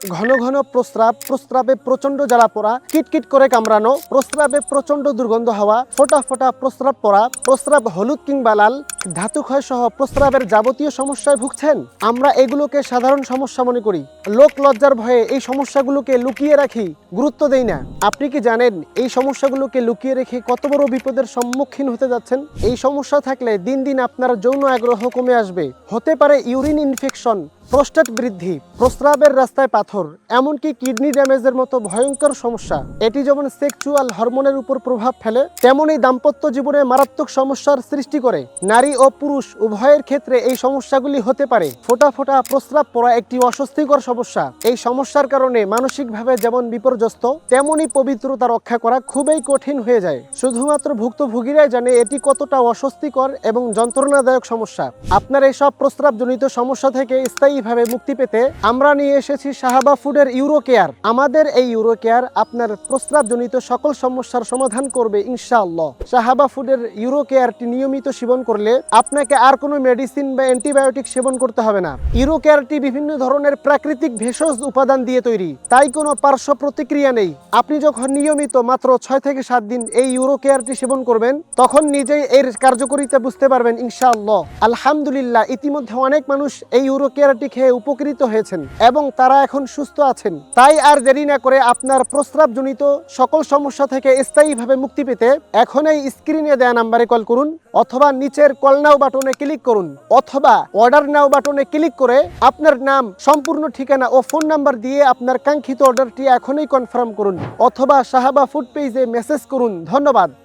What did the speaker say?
ঘন ঘন প্রস্রাব, প্রস্রাবে প্রচন্ড জ্বালা পোড়া, কিটকিট করে কামড়ানো, প্রস্রাবে প্রচন্ড দুর্গন্ধ হওয়া, ফোঁটা ফোঁটা প্রস্রাব পড়া, প্রস্রাব হলুদ কিংবা লাল, ধাতু ক্ষয় সহ প্রস্রাবের যাবতীয় সমস্যায় ভুগছেন? আমরা এগুলোকে সাধারণ সমস্যা মনে করি। লোক লজ্জার ভয়ে এই সমস্যাগুলোকে লুকিয়ে রাখি, গুরুত্ব দেই না। আপনি কি জানেন এই সমস্যাগুলোকে লুকিয়ে রেখে কত বড় বিপদের সম্মুখীন হতে যাচ্ছেন? এই সমস্যা থাকলে দিন দিন আপনার যৌন আগ্রহ কমে আসবে। হতে পারে ইউরিন ইনফেকশন, প্রোস্টেট বৃদ্ধি, প্রস্রাবের রাস্তায় পাথর, এমনকি কিডনি ড্যামেজের মতো ভয়ঙ্কর সমস্যা। এটি যেমন সেক্সুয়াল হরমোনের উপর প্রভাব ফেলে, তেমনই দাম্পত্য জীবনে মারাত্মক সমস্যার সৃষ্টি করে। নারী ও পুরুষ উভয়ের ক্ষেত্রে এই সমস্যাগুলি হতে পারে। ফোঁটা ফোঁটা প্রস্রাব পড়া একটি অস্বস্তিকর সমস্যা। এই সমস্যার কারণে মানসিকভাবে যেমন বিপর্যস্ত, তেমনি পবিত্রতা রক্ষা করা খুবই কঠিন হয়ে যায়। শুধুমাত্র ভুক্তভোগীরাই জানে এটি কতটা অস্বস্তিকর এবং যন্ত্রণাদায়ক সমস্যা। আপনার এইসব প্রস্রাবজনিত সমস্যা থেকে স্থায়ীভাবে মুক্তি পেতে আমরা নিয়ে এসেছি সাহাবা ফুডের ইউরো কেয়ার। আমাদের এই ইউরো কেয়ার আপনার প্রস্রাবজনিত সকল সমস্যার সমাধান করবে ইনশাআল্লাহ। সাহাবা ফুডের ইউরো কেয়ারটি নিয়মিত সেবন করলে আপনাকে আর কোনো মেডিসিন বা অ্যান্টিবায়োটিক সেবন করতে হবে না। ইউরো কেয়ারটি বিভিন্ন ধরনের প্রাকৃতিক ভেষজ উপাদান দিয়ে তৈরি, তাই কোনো পার্শ্ব প্রতিক্রিয়া নেই। আপনি যখন নিয়মিত মাত্র 6 থেকে 7 দিন এই ইউরো কেয়ারটি সেবন করবেন, তখন নিজেই এর কার্যকারিতা বুঝতে পারবেন ইনশাআল্লাহ। আলহামদুলিল্লাহ, ইতিমধ্যে অনেক মানুষ এই ইউরো কেয়ারটি খেয়ে উপকৃত হয়েছেন এবং তারা এখন সুস্থ আছেন। তাই আর দেরি না করে আপনার প্রস্রাবজনিত সকল সমস্যা থেকে স্থায়ীভাবে মুক্তি পেতে এখনই স্ক্রিনে দেয়া নাম্বারে কল করুন, অথবা নিচের কল নাও বাটনে ক্লিক করুন, অথবা অর্ডার নাও বাটনে ক্লিক করে আপনার নাম, সম্পূর্ণ ঠিকানা ও ফোন নাম্বার দিয়ে আপনার কাঙ্ক্ষিত অর্ডারটি এখনই কনফার্ম করুন, অথবা সাহাবা ফুড পেজে মেসেজ করুন। ধন্যবাদ।